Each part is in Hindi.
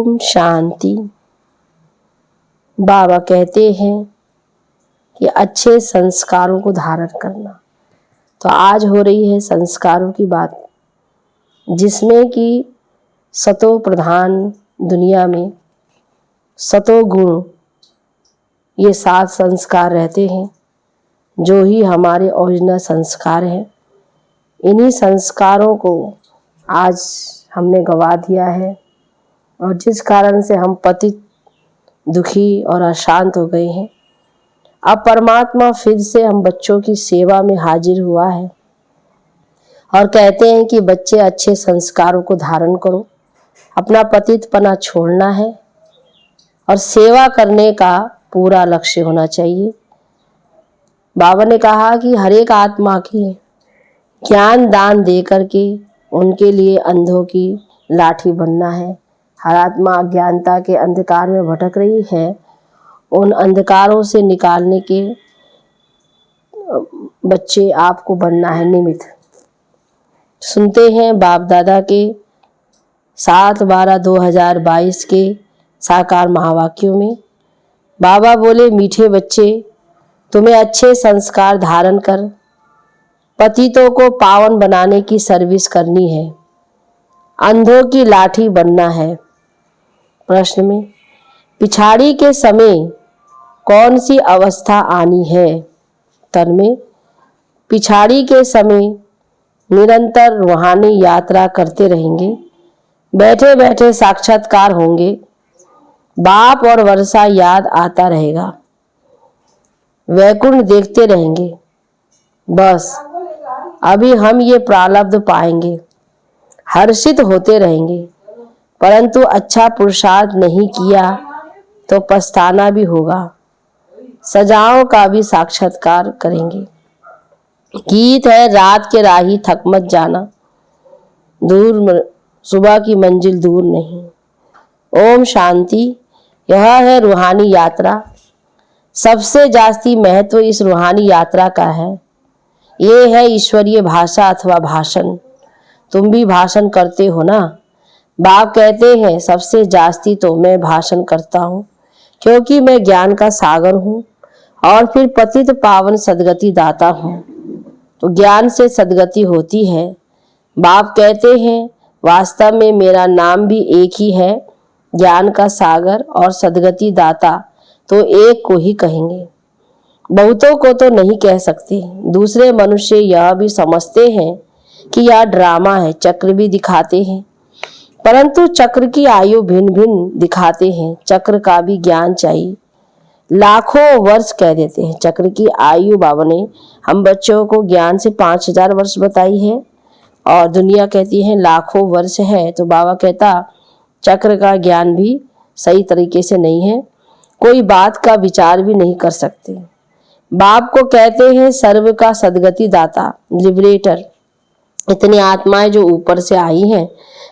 ओम शांति। बाबा कहते हैं कि अच्छे संस्कारों को धारण करना। तो आज हो रही है संस्कारों की बात, जिसमें कि सतो प्रधान दुनिया में सतो गुण ये 7 संस्कार रहते हैं, जो ही हमारे ओरिजिनल संस्कार हैं। इन्हीं संस्कारों को आज हमने गवा दिया है और जिस कारण से हम पतित, दुखी और अशांत हो गए हैं। अब परमात्मा फिर से हम बच्चों की सेवा में हाजिर हुआ है और कहते हैं कि बच्चे अच्छे संस्कारों को धारण करो, अपना पतितपना छोड़ना है और सेवा करने का पूरा लक्ष्य होना चाहिए। बाबा ने कहा कि हर एक आत्मा की ज्ञान दान दे करके उनके लिए अंधों की लाठी बनना है। हर आत्मा अज्ञानता के अंधकार में भटक रही है, उन अंधकारों से निकालने के बच्चे आपको बनना है निमित्त। सुनते हैं बाप दादा के 7/12/2022 के साकार महावाक्यों में बाबा बोले, मीठे बच्चे, तुम्हें अच्छे संस्कार धारण कर पतितों को पावन बनाने की सर्विस करनी है, अंधों की लाठी बनना है। प्रश्न में पिछाड़ी के समय कौन सी अवस्था आनी है? उत्तर में पिछाड़ी के समय निरंतर रूहानी यात्रा करते रहेंगे, बैठे बैठे साक्षात्कार होंगे, बाप और वर्षा याद आता रहेगा, वैकुंठ देखते रहेंगे। बस अभी हम ये प्रारब्ध पाएंगे, हर्षित होते रहेंगे, परंतु अच्छा पुरुषार्थ नहीं किया तो पछताना भी होगा। सजाओं का भी साक्षात्कार करेंगे। गीत है, रात के राही थक मत जाना, दूर सुबह की मंजिल दूर नहीं। ओम शांति। यह है रूहानी यात्रा। सबसे जास्ती महत्व इस रूहानी यात्रा का है। ये है ईश्वरीय भाषा अथवा भाषण। तुम भी भाषण करते हो ना। बाप कहते हैं सबसे जास्ती तो मैं भाषण करता हूँ, क्योंकि मैं ज्ञान का सागर हूँ और फिर पतित पावन सदगति दाता हूँ। तो ज्ञान से सदगति होती है। बाप कहते हैं वास्तव में मेरा नाम भी एक ही है, ज्ञान का सागर और सदगति दाता, तो एक को ही कहेंगे, बहुतों को तो नहीं कह सकते। दूसरे मनुष्य यह भी समझते हैं कि यह ड्रामा है, चक्र भी दिखाते हैं, परंतु चक्र की आयु भिन्न भिन्न दिखाते हैं। चक्र का भी ज्ञान चाहिए। लाखों वर्ष कह देते हैं चक्र की आयु। बाबा ने हम बच्चों को ज्ञान से 5000 वर्ष बताई है और दुनिया कहती है लाखों वर्ष है। तो बाबा कहता चक्र का ज्ञान भी सही तरीके से नहीं है, कोई बात का विचार भी नहीं कर सकते। बाप को कहते हैं सर्व का सदगति दाता, लिबरेटर। इतनी आत्माएं जो ऊपर से आई हैं,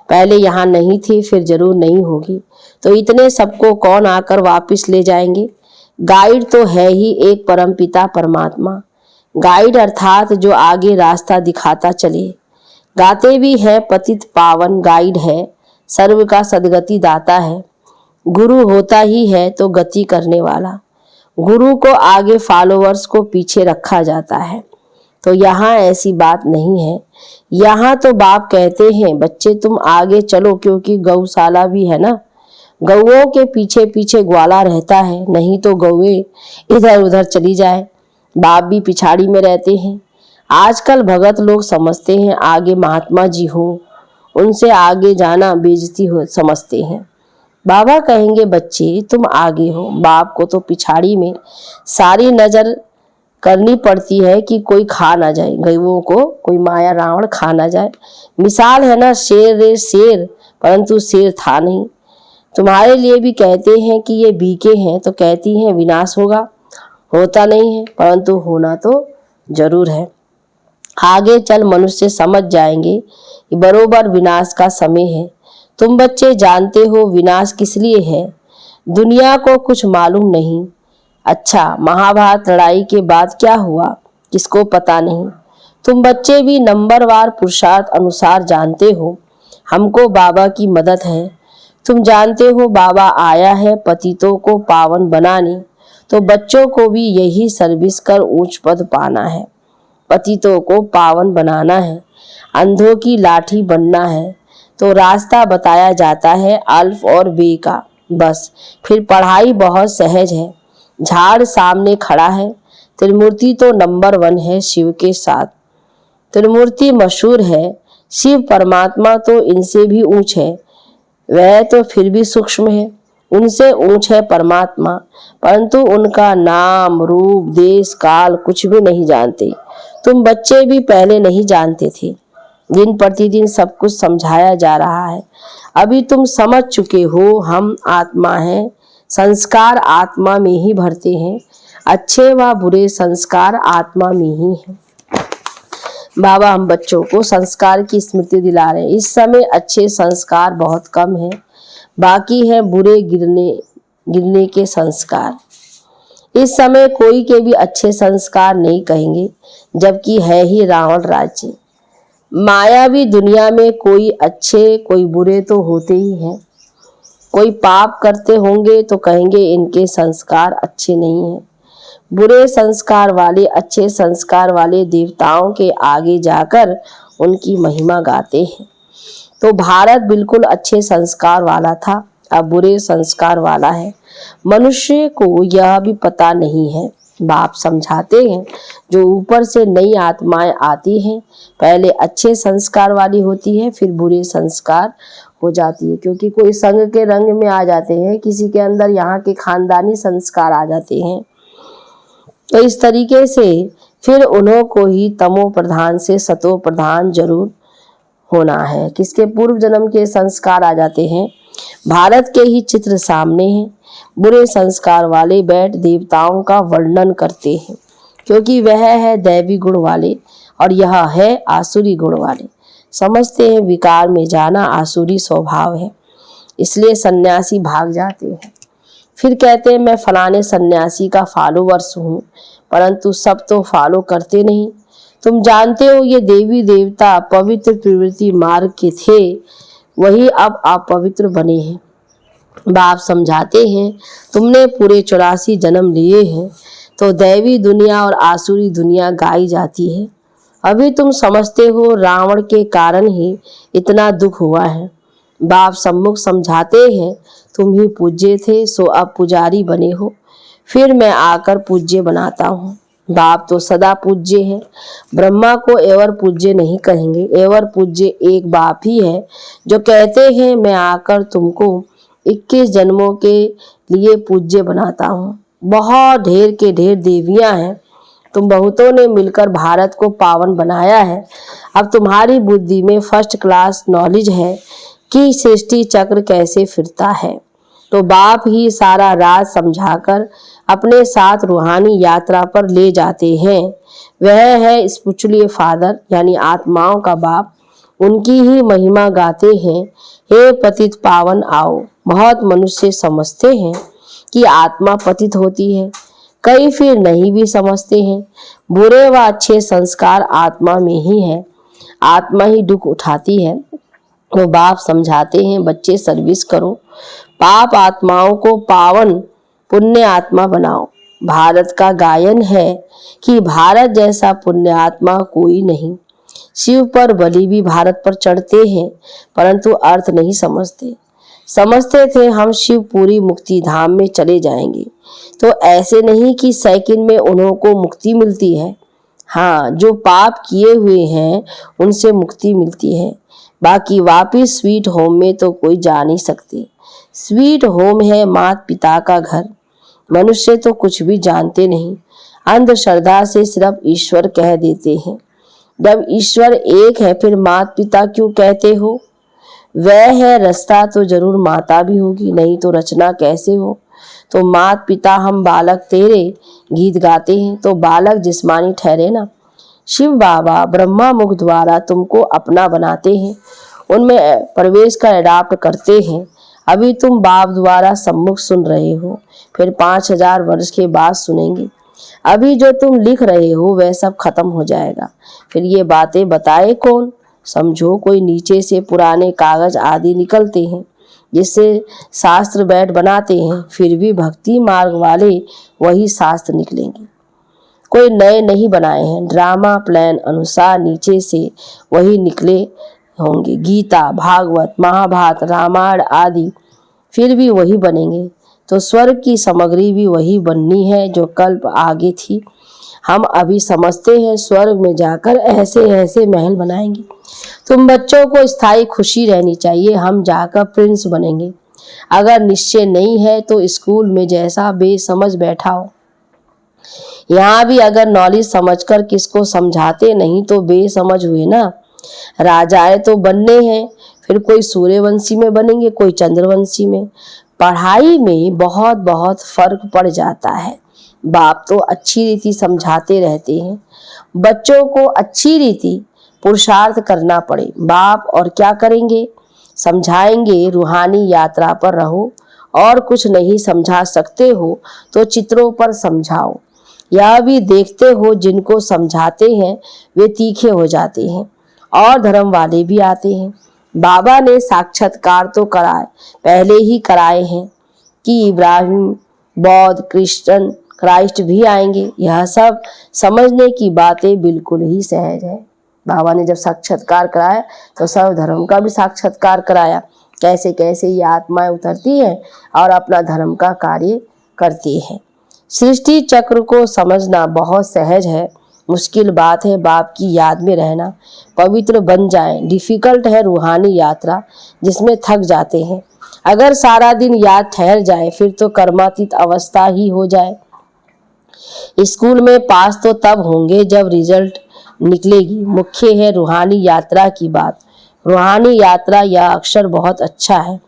पहले यहाँ नहीं थी, फिर जरूर नहीं होगी, तो इतने सबको कौन आकर वापस ले जाएंगे? गाइड तो है ही एक परमपिता परमात्मा। गाइड अर्थात जो आगे रास्ता दिखाता चले। गाते भी है पतित पावन गाइड है, सर्व का सदगति दाता है। गुरु होता ही है तो गति करने वाला। गुरु को आगे, फॉलोअर्स को पीछे रखा जाता है। तो यहाँ ऐसी बात नहीं है। यहाँ तो बाप कहते हैं बच्चे तुम आगे चलो, क्योंकि गौशाला भी है ना। गौओं के पीछे पीछे ग्वाला रहता है, नहीं तो गौएं इधर उधर चली जाए। बाप भी पिछाड़ी में रहते हैं। आजकल भगत लोग समझते हैं आगे महात्मा जी हो, उनसे आगे जाना बेइज्जती हो समझते हैं। बाबा कहेंगे बच्चे तुम आगे हो, बाप को तो पिछाड़ी में सारी नजर करनी पड़ती है कि कोई खा ना जाए, गौओं को कोई माया रावण खा ना जाए। मिसाल है ना, शेर रे शेर, परंतु शेर था नहीं। तुम्हारे लिए भी कहते हैं कि ये बीके हैं, तो कहती हैं विनाश होगा, होता नहीं है, परंतु होना तो जरूर है। आगे चल मनुष्य समझ जाएंगे कि बरोबर विनाश का समय है। तुम बच्चे जानते हो विनाश किस लिए है, दुनिया को कुछ मालूम नहीं। अच्छा, महाभारत लड़ाई के बाद क्या हुआ किसको पता नहीं। तुम बच्चे भी नंबरवार पुरुषार्थ अनुसार जानते हो हमको बाबा की मदद है। तुम जानते हो बाबा आया है पतितों को पावन बनाने, तो बच्चों को भी यही सर्विस कर ऊंच पद पाना है। पतितों को पावन बनाना है, अंधों की लाठी बनना है, तो रास्ता बताया जाता है अल्फ और बे का। बस फिर पढ़ाई बहुत सहज है। झाड़ सामने खड़ा है, त्रिमूर्ति तो नंबर 1 है शिव के साथ। त्रिमूर्ति मशहूर है, शिव परमात्मा तो इनसे भी ऊंच है। वह तो फिर भी सूक्ष्म है, उनसे ऊंच है परमात्मा, परंतु उनका नाम रूप देश काल कुछ भी नहीं जानते। तुम बच्चे भी पहले नहीं जानते थे। दिन प्रतिदिन सब कुछ समझाया जा रहा है। अभी तुम समझ चुके हो हम आत्मा हैं, संस्कार आत्मा में ही भरते हैं, अच्छे व बुरे संस्कार आत्मा में ही हैं। बाबा हम बच्चों को संस्कार की स्मृति दिला रहे हैं। इस समय अच्छे संस्कार बहुत कम है, बाकी है बुरे गिरने के संस्कार। इस समय कोई के भी अच्छे संस्कार नहीं कहेंगे, जबकि है ही रावण राज्य। मायावी दुनिया में कोई अच्छे कोई बुरे तो होते ही हैं। कोई पाप करते होंगे तो कहेंगे इनके संस्कार अच्छे नहीं हैं। बुरे संस्कार वाले अच्छे संस्कार वाले देवताओं के आगे जाकर उनकी महिमा गाते हैं। तो भारत बिल्कुल अच्छे संस्कार वाला था, अब बुरे संस्कार वाला है। मनुष्य को यह भी पता नहीं है। बाप समझाते हैं जो ऊपर से नई आत्माएं आती हैं, पहले अच्छे संस्कार वाली होती है, फिर बुरे संस्कार हो जाती है, क्योंकि कोई संग के रंग में आ जाते हैं, किसी के अंदर यहाँ के खानदानी संस्कार आ जाते हैं। तो इस तरीके से फिर उन्हों को ही तमो प्रधान से सतो प्रधान जरूर होना है। किसके पूर्व जन्म के संस्कार आ जाते हैं। भारत के ही चित्र सामने हैं। बुरे संस्कार वाले बैठ देवताओं का वर्णन करते हैं, क्योंकि वह है दैवी गुण वाले और यह है आसुरी गुण वाले। समझते हैं विकार में जाना आसुरी स्वभाव है, इसलिए सन्यासी भाग जाते हैं। फिर कहते हैं मैं फलाने सन्यासी का फॉलोवर्स हूँ, परंतु सब तो फॉलो करते नहीं। तुम जानते हो ये देवी देवता पवित्र प्रवृत्ति मार्ग के थे, वही अब अपवित्र बने हैं। बाप समझाते हैं तुमने पूरे 84 जन्म लिए हैं, तो दैवी दुनिया और आसुरी दुनिया गाई जाती है। अभी तुम समझते हो रावण के कारण ही इतना दुख हुआ है। बाप सम्मुख समझाते हैं तुम ही पूज्य थे, सो अब पुजारी बने हो, फिर मैं आकर पूज्य बनाता हूँ। बाप तो सदा पूज्य है, ब्रह्मा को एवर पूज्य नहीं कहेंगे। एवर पूज्य एक बाप ही है जो कहते हैं मैं आकर तुमको 21 जन्मों के लिए पूज्य बनाता हूँ। बहुत ढेर के ढेर देवियां हैं, तुम बहुतों ने मिलकर भारत को पावन बनाया है। अब तुम्हारी बुद्धि में फर्स्ट क्लास नॉलेज है कि सृष्टि चक्र कैसे फिरता है। तो बाप ही सारा राज समझाकर अपने साथ रूहानी यात्रा पर ले जाते हैं। वह है स्पिरिचुअल फादर यानी आत्माओं का बाप। उनकी ही महिमा गाते हैं, हे पतित पावन आओ। बहुत मनुष्य समझते हैं कि आत्मा पतित होती है, कई फिर नहीं भी समझते हैं। बुरे व अच्छे संस्कार आत्मा में ही है, आत्मा ही दुख उठाती है। तो बाप समझाते हैं बच्चे सर्विस करो, पाप आत्माओं को पावन पुण्य आत्मा बनाओ। भारत का गायन है कि भारत जैसा पुण्य आत्मा कोई नहीं। शिव पर बलि भी भारत पर चढ़ते हैं, परंतु अर्थ नहीं समझते। समझते थे हम शिव पूरी मुक्ति धाम में चले जाएंगे, तो ऐसे नहीं कि सेकंड में उन्हों को मुक्ति मिलती है। हाँ, जो पाप किए हुए हैं उनसे मुक्ति मिलती है, बाकी वापिस स्वीट होम में तो कोई जा नहीं सकते। स्वीट होम है माता पिता का घर। मनुष्य तो कुछ भी जानते नहीं, अंधश्रद्धा से सिर्फ ईश्वर कह देते हैं। जब ईश्वर एक है फिर माता पिता क्यों कहते हो? वह है रास्ता तो जरूर माता भी होगी, नहीं तो रचना कैसे हो। तो माता पिता हम बालक तेरे गीत गाते हैं, तो बालक जिस्मानी ठहरे ना। शिव बाबा ब्रह्मा मुख द्वारा तुमको अपना बनाते हैं, उनमें प्रवेश कर अडॉप्ट करते हैं। अभी तुम बाप द्वारा सम्मुख सुन रहे हो, फिर 5000 वर्ष के बाद सुनेंगे। अभी जो तुम लिख रहे हो वह सब खत्म हो जाएगा, फिर ये बातें बताए कौन? समझो कोई नीचे से पुराने कागज आदि निकलते हैं, जिससे शास्त्र बैठ बनाते हैं, फिर भी भक्ति मार्ग वाले वही शास्त्र निकलेंगे। कोई नए नहीं बनाए हैं, ड्रामा प्लान अनुसार नीचे से वही निकले होंगे। गीता, भागवत, महाभारत, रामायण आदि फिर भी वही बनेंगे। तो स्वर्ग की सामग्री भी वही बननी है जो कल्प आगे थी। हम अभी समझते हैं स्वर्ग में जाकर ऐसे ऐसे महल बनाएंगे। तुम बच्चों को स्थायी खुशी रहनी चाहिए, हम जाकर प्रिंस बनेंगे। अगर निश्चय नहीं है तो स्कूल में जैसा बेसमझ बैठा हो, यहाँ भी अगर नॉलेज समझकर किसको समझाते नहीं तो बेसमझ हुए ना। राजाएं तो बनने हैं, फिर कोई सूर्यवंशी में बनेंगे, कोई चंद्रवंशी में। पढ़ाई में बहुत बहुत फर्क पड़ जाता है। बाप तो अच्छी रीति समझाते रहते हैं, बच्चों को अच्छी रीति पुरुषार्थ करना पड़े। बाप और क्या करेंगे, समझाएंगे रूहानी यात्रा पर रहो, और कुछ नहीं समझा सकते हो तो चित्रों पर समझाओ। यह भी देखते हो जिनको समझाते हैं वे तीखे हो जाते हैं और धर्म वाले भी आते हैं। बाबा ने साक्षात्कार तो कराए, पहले ही कराए हैं कि इब्राहिम, बौद्ध, क्राइस्ट भी आएंगे। यह सब समझने की बातें बिल्कुल ही सहज है। बाबा ने जब साक्षात्कार कराया तो सब धर्म का भी साक्षात्कार कराया, कैसे कैसे ये आत्माएं उतरती हैं और अपना धर्म का कार्य करती हैं। सृष्टि चक्र को समझना बहुत सहज है, मुश्किल बात है बाप की याद में रहना। पवित्र बन जाएं, डिफिकल्ट है रूहानी यात्रा जिसमें थक जाते हैं। अगर सारा दिन याद ठहर जाए फिर तो कर्मातीत अवस्था ही हो जाए। स्कूल में पास तो तब होंगे जब रिजल्ट निकलेगी। मुख्य है रूहानी यात्रा की बात। रूहानी यात्रा यह अक्षर बहुत अच्छा है।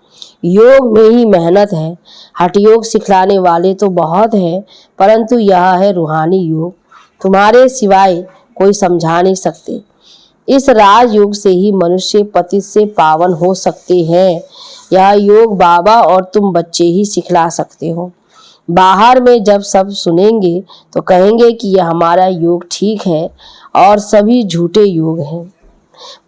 योग में ही मेहनत है। हठ योग सिखलाने वाले तो बहुत है, परंतु यह है रूहानी योग, तुम्हारे सिवाय कोई समझा नहीं सकते। इस राजयोग से ही मनुष्य पतित से पावन हो सकते हैं। यह योग बाबा और तुम बच्चे ही सिखला सकते हो। बाहर में जब सब सुनेंगे तो कहेंगे कि यह हमारा योग ठीक है और सभी झूठे योग हैं।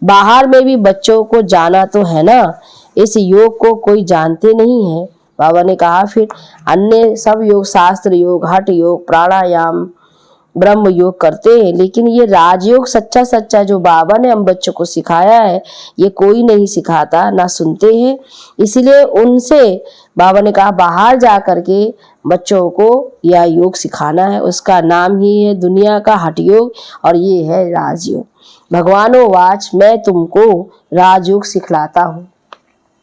बाहर में भी बच्चों को जाना तो है ना, इस योग को कोई जानते नहीं है। बाबा ने कहा फिर अन्य सब योग, शास्त्र योग, हठ योग, प्राणायाम, ब्रह्म योग करते हैं, लेकिन ये राजयोग सच्चा सच्चा जो बाबा ने हम बच्चों को सिखाया है ये कोई नहीं सिखाता, ना सुनते हैं। इसलिए उनसे बाबा ने कहा बाहर जा करके बच्चों को यह योग सिखाना है। उसका नाम ही है दुनिया का हठ योग और ये है राजयोग। भगवानो वाच, मैं तुमको राजयोग सिखलाता हूँ।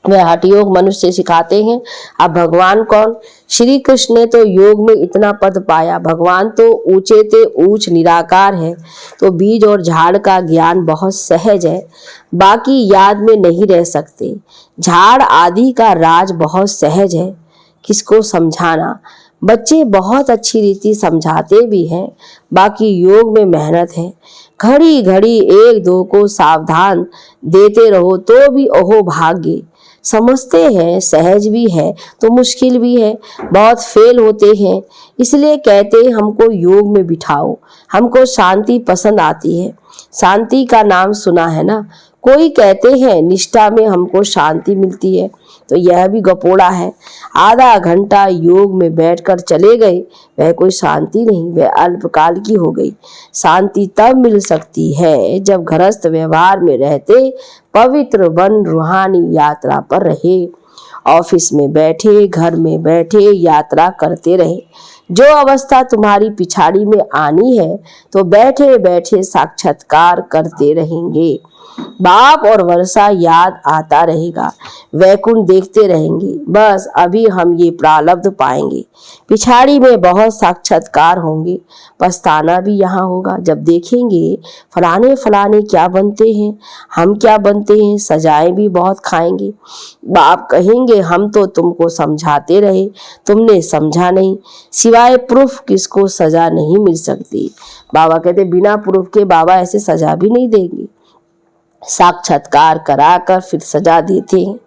वह हठ योग मनुष्य सिखाते हैं। अब भगवान कौन? श्री कृष्ण ने तो योग में इतना पद पाया। भगवान तो ऊंचे ते ऊंच निराकार है, तो बीज और झाड़ का ज्ञान बहुत सहज है, बाकी याद में नहीं रह सकते। झाड़ आदि का राज बहुत सहज है, किसको समझाना। बच्चे बहुत अच्छी रीति समझाते भी हैं, बाकी योग में मेहनत है। घड़ी घड़ी एक दो को सावधान देते रहो तो भी ओहो भाग्य। समझते हैं, सहज भी है तो मुश्किल भी है, बहुत फेल होते हैं। इसलिए कहते हैं हमको योग में बिठाओ, हमको शांति पसंद आती है। शांति का नाम सुना है ना। कोई कहते हैं निष्ठा में हमको शांति मिलती है, तो यह भी गपोड़ा है। आधा घंटा योग में बैठकर चले गए, वह कोई शांति नहीं, वह अल्पकाल की हो गई। शांति तब मिल सकती है जब गृहस्थ व्यवहार में रहते पवित्र बन रूहानी यात्रा पर रहे। ऑफिस में बैठे, घर में बैठे यात्रा करते रहे। जो अवस्था तुम्हारी पिछाड़ी में आनी है तो बैठे बैठे साक्षात्कार करते रहेंगे। बाप और वर्षा याद आता रहेगा, वैकुंठ देखते रहेंगे। बस अभी हम ये प्रारब्ध पाएंगे, पिछाड़ी में बहुत साक्षात्कार होंगे। पछताना भी यहाँ होगा जब देखेंगे फलाने फलाने क्या बनते हैं, हम क्या बनते हैं। सजाएं भी बहुत खाएंगे। बाप कहेंगे हम तो तुमको समझाते रहे, तुमने समझा नहीं। सिवाय प्रूफ किसको सजा नहीं मिल सकती। बाबा कहते बिना प्रूफ के बाबा ऐसे सजा भी नहीं देंगे। साक्षात्कार कराकर फिर सजा देते हैं।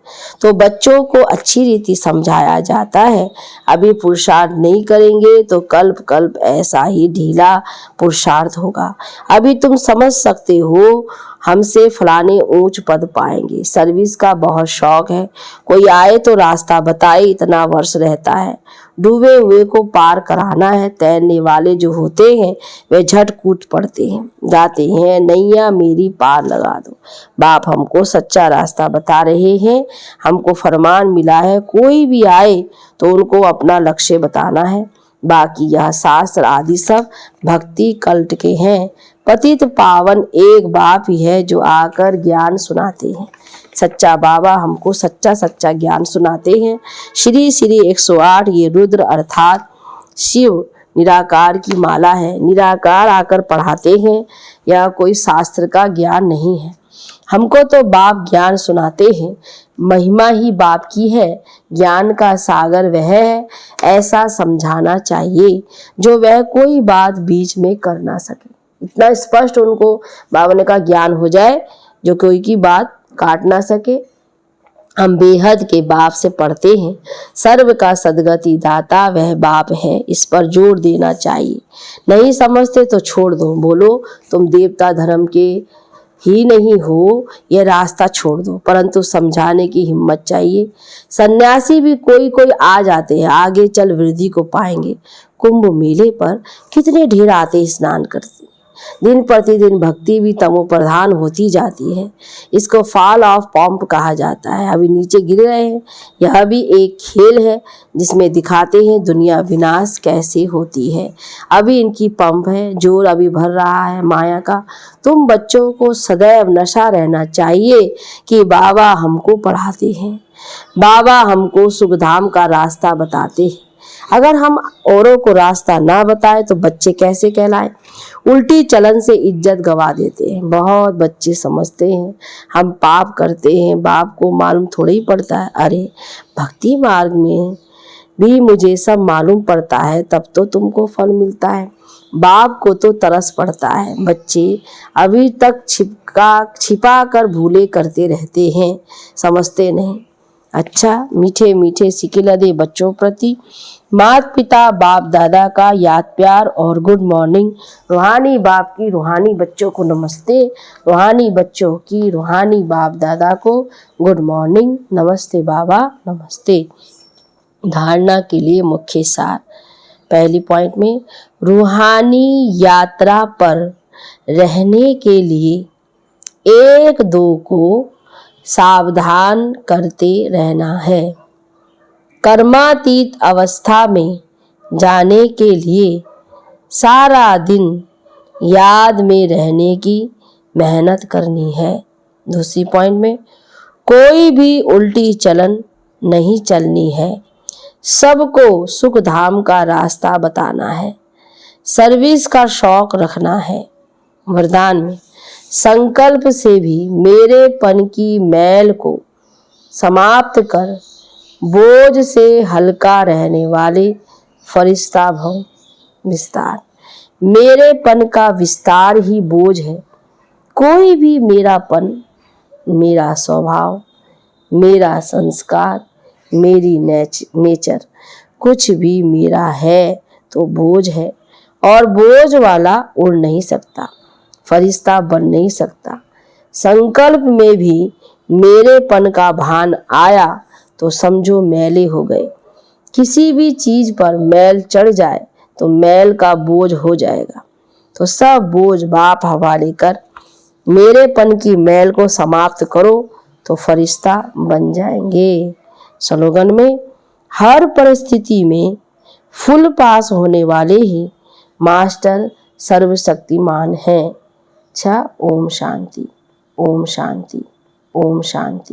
तो बच्चों को अच्छी रीति समझाया जाता है, अभी पुरुषार्थ नहीं करेंगे तो कल्प कल्प ऐसा ही ढीला पुरुषार्थ होगा। अभी तुम समझ सकते हो हमसे फलाने ऊंच पद पाएंगे, सर्विस का बहुत शौक है, कोई आए तो रास्ता बताए, इतना वर्ष रहता है, डूबे हुए को पार कराना है। तैरने वाले जो होते हैं वे झट कूद पड़ते हैं, गाते हैं नैया मेरी पार लगा दो। बाप हमको सच्चा रास्ता बता रहे हैं, हमको फरमान मिला है कोई भी आए तो उनको अपना लक्ष्य बताना है। बाकी यह शास्त्र आदि सब भक्ति कल्ट के हैं। पतित पावन एक बाप ही है जो आकर ज्ञान सुनाते हैं। सच्चा बाबा हमको सच्चा सच्चा ज्ञान सुनाते हैं। श्री श्री 108 ये रुद्र अर्थात शिव निराकार की माला है। निराकार आकर पढ़ाते हैं, यह कोई शास्त्र का ज्ञान नहीं है। हमको तो बाप ज्ञान सुनाते हैं, महिमा ही बाप की है, ज्ञान का सागर वह है, ऐसा समझाना चाहिए जो वह कोई बात बीच में कर ना सके। इतना स्पष्ट उनको बाबा ने कहा ज्ञान हो जाए जो कोई की बात काट ना सके। हम बेहद के बाप से पढ़ते हैं, सर्व का सदगति दाता वह बाप है, इस पर जोर देना चाहिए। नहीं समझते तो छोड़ दो, बोलो तुम देवता धर्म के ही नहीं हो, यह रास्ता छोड़ दो, परंतु समझाने की हिम्मत चाहिए। सन्यासी भी कोई कोई आ जाते हैं, आगे चल वृद्धि को पाएंगे। कुंभ मेले पर कितने ढेर आते स्नान करते, दिन प्रतिदिन भक्ति भी तमो प्रधान होती जाती है। इसको फॉल ऑफ पंप कहा जाता है, अभी नीचे गिर रहे हैं। यह भी एक खेल है जिसमें दिखाते हैं दुनिया विनाश कैसे होती है। अभी इनकी पंप है, जोर अभी भर रहा है माया का। तुम बच्चों को सदैव नशा रहना चाहिए कि बाबा हमको पढ़ाते हैं, बाबा हमको सुखधाम का रास्ता बताते हैं। अगर हम औरों को रास्ता ना बताए तो बच्चे कैसे कहलाए। उल्टी चलन से इज्जत गवा देते हैं। बहुत बच्चे समझते हैं हम पाप करते हैं, बाप को मालूम थोड़ा ही पड़ता है। अरे भक्ति मार्ग में भी मुझे सब मालूम पड़ता है, तब तो तुमको फल मिलता है। बाप को तो तरस पड़ता है। बच्चे अभी तक छिपा कर भूले करते रहते हैं, समझते नहीं। अच्छा मीठे मीठे सिकिला दे बच्चों प्रति माता पिता बाप दादा का याद प्यार और गुड मॉर्निंग। रूहानी बाप की रूहानी बच्चों को नमस्ते, रूहानी बच्चों की रूहानी बाप दादा को गुड मॉर्निंग। नमस्ते बाबा नमस्ते। धारणा के लिए मुख्य सार। पहली पॉइंट में रूहानी यात्रा पर रहने के लिए एक दो को सावधान करते रहना है। कर्मातीत अवस्था में जाने के लिए सारा दिन याद में रहने की मेहनत करनी है। दूसरी पॉइंट में कोई भी उल्टी चलन नहीं चलनी है, सबको सुख धाम का रास्ता बताना है, सर्विस का शौक रखना है। वरदान में संकल्प से भी मेरेपन की मैल को समाप्त कर बोझ से हल्का रहने वाले फरिश्ता भव विस्तार। मेरेपन का विस्तार ही बोझ है। कोई भी मेरापन, मेरा स्वभाव, मेरा संस्कार, मेरी नेचर कुछ भी मेरा है तो बोझ है, और बोझ वाला उड़ नहीं सकता, फरिश्ता बन नहीं सकता। संकल्प में भी मेरेपन का भान आया तो समझो मैले हो गए। किसी भी चीज पर मैल चढ़ जाए तो मैल का बोझ हो जाएगा। तो सब बोझ बाप हवाले कर मेरेपन की मैल को समाप्त करो तो फरिश्ता बन जाएंगे। स्लोगन में हर परिस्थिति में फुल पास होने वाले ही मास्टर सर्वशक्तिमान हैं। अच्छा, ओम शांति, ओम शांति, ओम शांति।